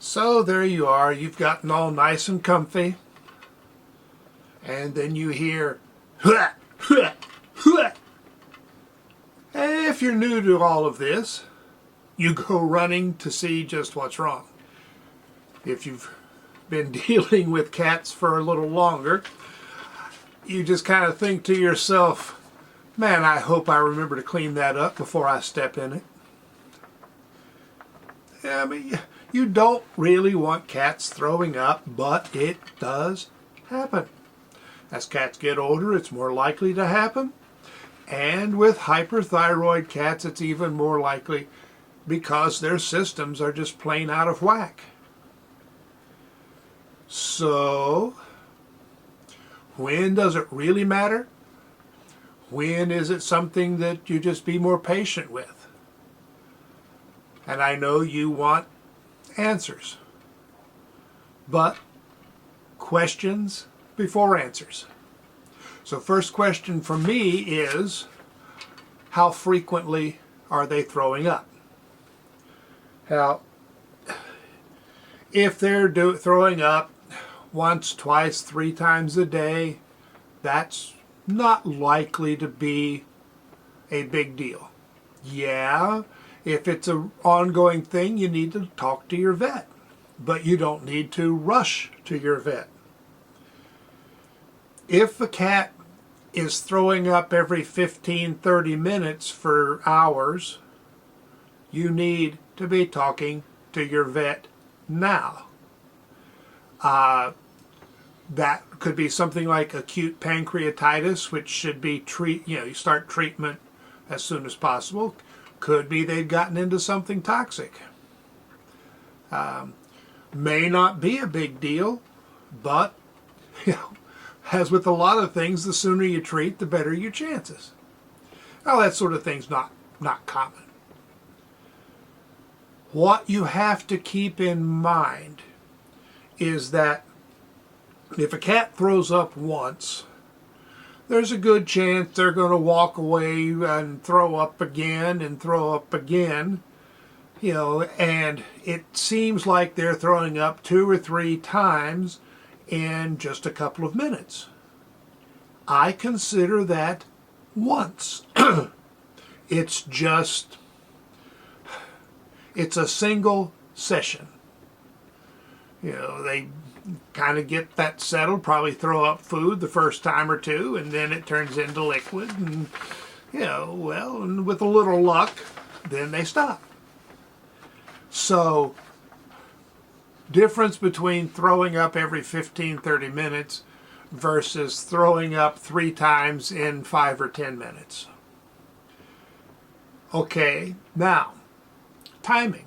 So there you are, you've gotten all nice and comfy, and then you hear, "Hua, hua, hua." If you're new to all of this, you go running to see just what's wrong. If you've been dealing with cats for a little longer, you just kind of think to yourself, man, I hope I remember to clean that up before I step in it. I mean, you don't really want cats throwing up, but it does happen. As cats get older, it's more likely to happen. And with hyperthyroid cats, it's even more likely because their systems are just plain out of whack. So, when does it really matter? When is it something that you just be more patient with? And I know you want answers, but questions before answers. So first question for me is, how frequently are they throwing up? Now, if they're throwing up once, twice, 3 times a day, that's not likely to be a big deal. Yeah, if it's an ongoing thing, you need to talk to your vet, but you don't need to rush to your vet. If a cat is throwing up every 15-30 minutes for hours, you need to be talking to your vet now. That could be something like acute pancreatitis, which should be you start treatment as soon as possible. Could be they've gotten into something toxic. May not be a big deal, but as with a lot of things, the sooner you treat, the better your chances. Now, that sort of thing's not common. What you have to keep in mind is that if a cat throws up once, there's a good chance they're going to walk away and throw up again and throw up again, and it seems like they're throwing up 2 or 3 times in just a couple of minutes. I consider that once. It's a single session. They kind of get that settled, probably throw up food the first time or two, and then it turns into liquid, and and with a little luck, then they stop. So, difference between throwing up every 15-30 minutes versus throwing up 3 times in 5 or 10 minutes. Okay, now, timing.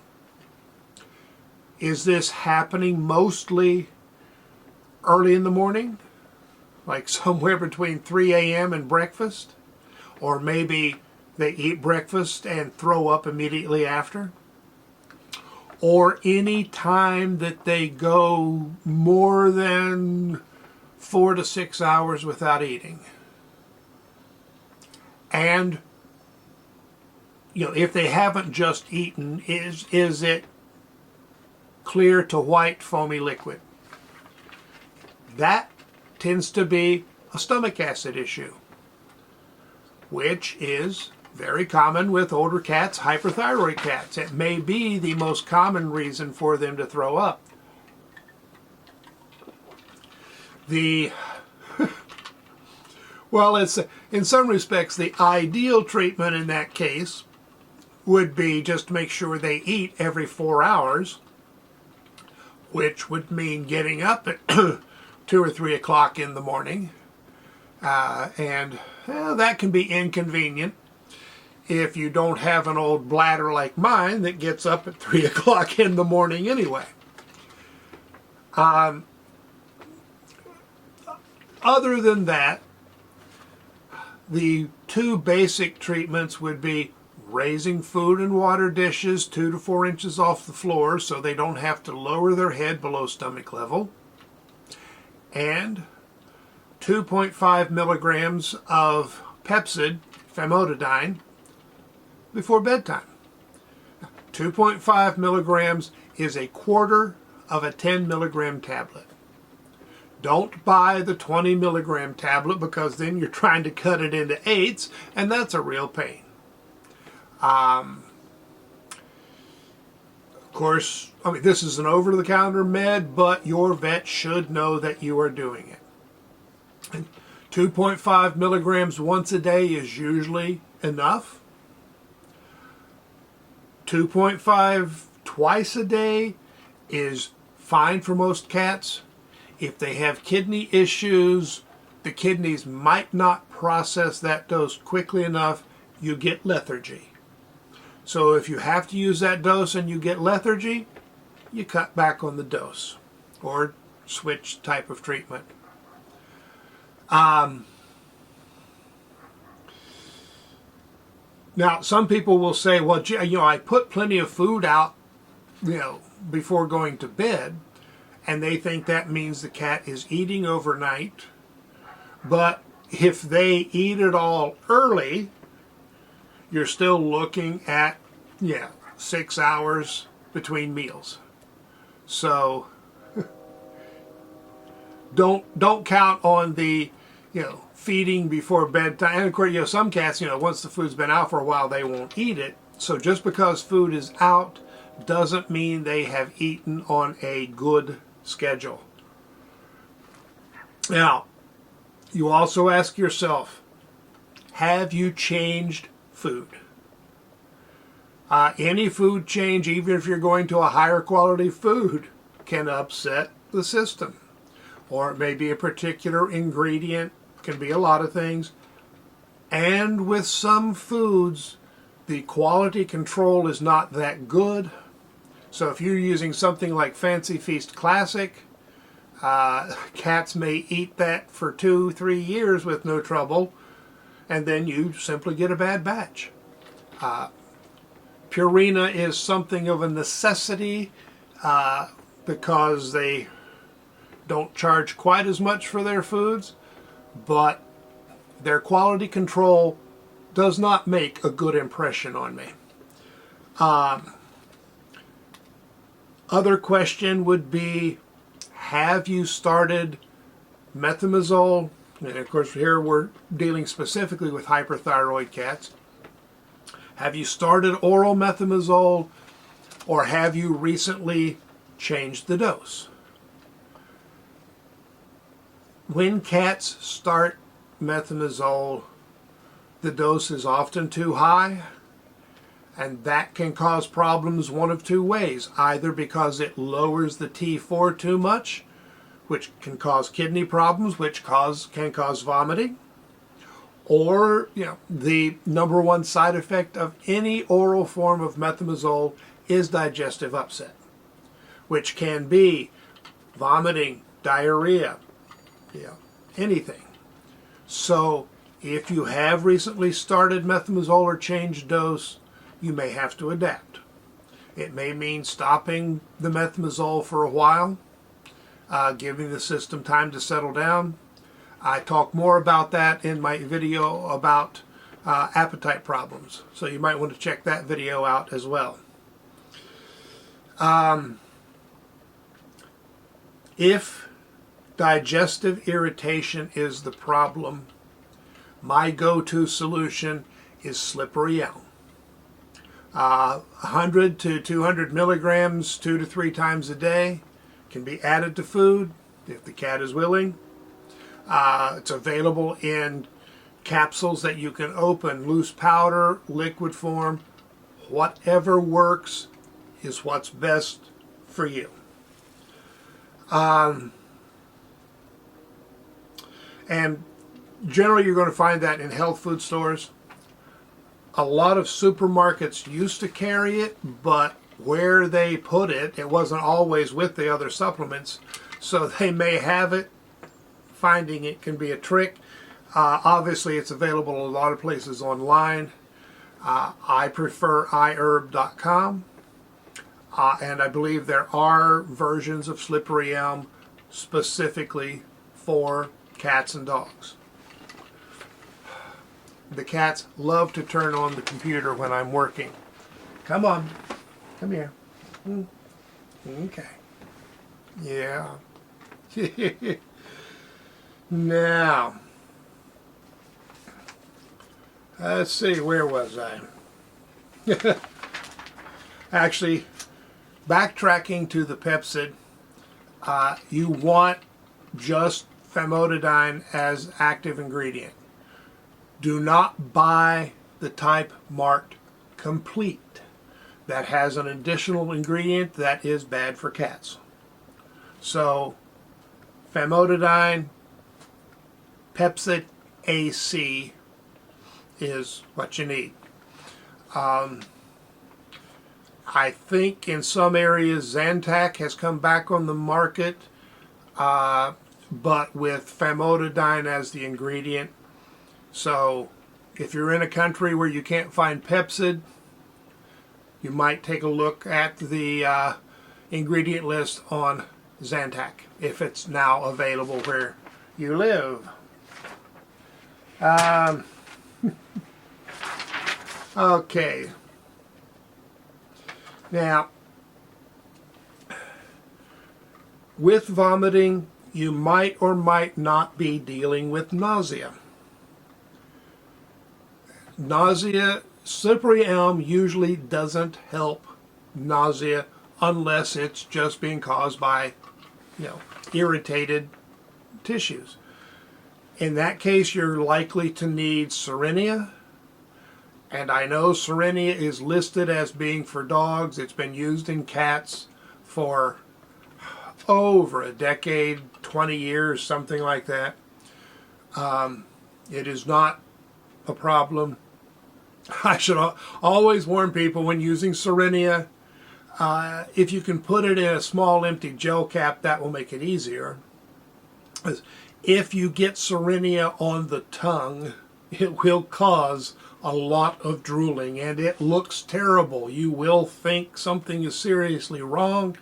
Is this happening mostly early in the morning? Like somewhere between 3 a.m. and breakfast? Or maybe they eat breakfast and throw up immediately after? Or any time that they go more than 4 to 6 hours without eating? And, if they haven't just eaten, is it clear to white foamy liquid? That tends to be a stomach acid issue, which is very common with older cats, hyperthyroid cats. It may be the most common reason for them to throw up. Well, it's in some respects the ideal treatment in that case would be just to make sure they eat every 4 hours, which would mean getting up at 2 or 3 o'clock in the morning. And that can be inconvenient if you don't have an old bladder like mine that gets up at 3 o'clock in the morning anyway. Other than that, the 2 basic treatments would be raising food and water dishes 2 to 4 inches off the floor so they don't have to lower their head below stomach level, and 2.5 milligrams of Pepsid, famotidine, before bedtime. 2.5 milligrams is a quarter of a 10 milligram tablet. Don't buy the 20 milligram tablet, because then you're trying to cut it into eighths, and that's a real pain. Of course, I mean, this is an over-the-counter med, but your vet should know that you are doing it. And 2.5 milligrams once a day is usually enough. 2.5 twice a day is fine for most cats. If they have kidney issues, the kidneys might not process that dose quickly enough, you get lethargy. So if you have to use that dose and you get lethargy, you cut back on the dose or switch type of treatment. Now, some people will say, well, I put plenty of food out, before going to bed, and they think that means the cat is eating overnight. But if they eat it all early, you're still looking at, 6 hours between meals. So don't count on the, feeding before bedtime. And of course, some cats, once the food's been out for a while, they won't eat it. So just because food is out doesn't mean they have eaten on a good schedule. Now, you also ask yourself, have you changed food? Any food change, even if you're going to a higher quality food, can upset the system. Or it may be a particular ingredient, can be a lot of things. And with some foods, the quality control is not that good. So if you're using something like Fancy Feast Classic, cats may eat that for 2-3 years with no trouble, and then you simply get a bad batch. Purina is something of a necessity because they don't charge quite as much for their foods, but their quality control does not make a good impression on me. Other question would be, have you started methimazole? And of course here we're dealing specifically with hyperthyroid cats. Have you started oral methimazole, or have you recently changed the dose? When cats start methimazole, the dose is often too high, and that can cause problems one of two ways. Either because it lowers the T4 too much, which can cause kidney problems, which can cause vomiting, or the number one side effect of any oral form of methimazole is digestive upset, which can be vomiting, diarrhea, anything. So if you have recently started methimazole or changed dose, you may have to adapt. It may mean stopping the methimazole for a while, giving the system time to settle down. I talk more about that in my video about appetite problems, so you might want to check that video out as well. If digestive irritation is the problem, my go-to solution is slippery elm. 100 to 200 milligrams 2 to 3 times a day can be added to food if the cat is willing. It's available in capsules that you can open, loose powder, liquid form. Whatever works is what's best for you. And generally you're going to find that in health food stores. A lot of supermarkets used to carry it, but where they put it, it wasn't always with the other supplements. So they may have it. Finding it can be a trick. Obviously it's available a lot of places online. I prefer iherb.com. And I believe there are versions of slippery elm specifically for cats and dogs. The cats love to turn on the computer when I'm working. Come on. Come here. Okay. Yeah. Now, let's see, where was I? Actually, backtracking to the Pepsid, you want just famotidine as active ingredient. Do not buy the type marked complete. That has an additional ingredient that is bad for cats. So, famotidine, Pepsid AC is what you need. I think in some areas Zantac has come back on the market, but with famotidine as the ingredient. So if you're in a country where you can't find Pepsid, you might take a look at the ingredient list on Zantac if it's now available where you live. Okay. Now, with vomiting, you might or might not be dealing with nausea. Nausea, slippery elm usually doesn't help nausea unless it's just being caused by, irritated tissues. In that case, you're likely to need Serenia. And I know Serenia is listed as being for dogs. It's been used in cats for over a decade, 20 years, something like that. It is not a problem. I should always warn people when using Serenia, if you can put it in a small empty gel cap, that will make it easier. If you get Serenia on the tongue, it will cause a lot of drooling, and it looks terrible. You will think something is seriously wrong.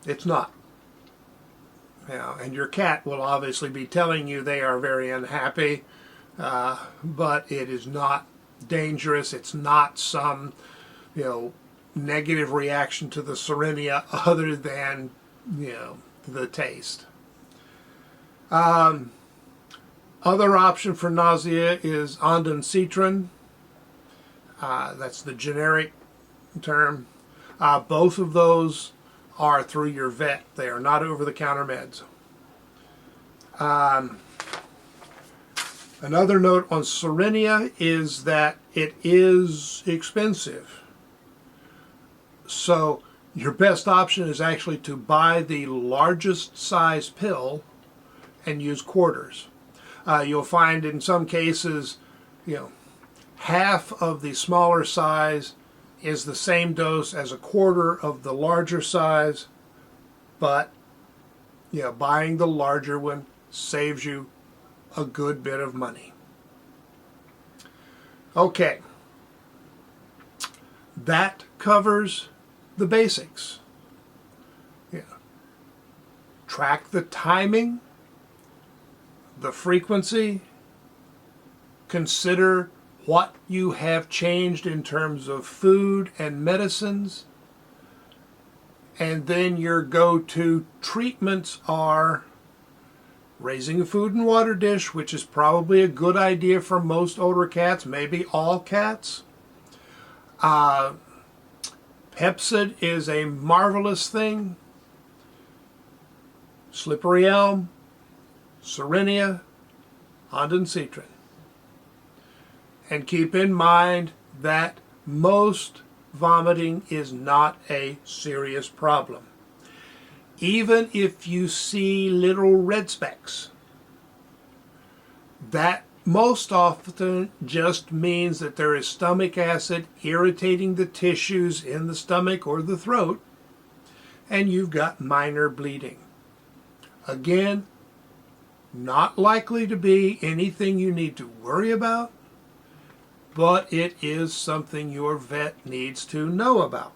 It's not. And your cat will obviously be telling you they are very unhappy, but it is not dangerous. It's not some, negative reaction to the Serenia other than, the taste. Other option for nausea is ondansetron. That's the generic term. Both of those are through your vet. They are not over-the-counter meds. Another note on Serenia is that it is expensive. So your best option is actually to buy the largest size pill and use quarters. You'll find in some cases, half of the smaller size is the same dose as a quarter of the larger size, but buying the larger one saves you a good bit of money. Okay, that covers the basics. Track the timing, the frequency, consider what you have changed in terms of food and medicines, and then your go-to treatments are raising a food and water dish, which is probably a good idea for most older cats, maybe all cats. Pepsid is a marvelous thing. Slippery elm, Serenia, ondansetron. And keep in mind that most vomiting is not a serious problem. Even if you see little red specks, that most often just means that there is stomach acid irritating the tissues in the stomach or the throat, and you've got minor bleeding. Again, not likely to be anything you need to worry about, but it is something your vet needs to know about.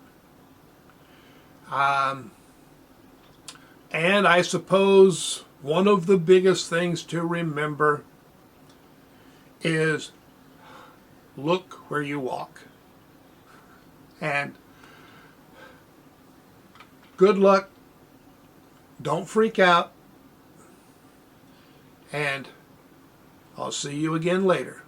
And I suppose one of the biggest things to remember is look where you walk. And good luck Don't freak out, and I'll see you again later.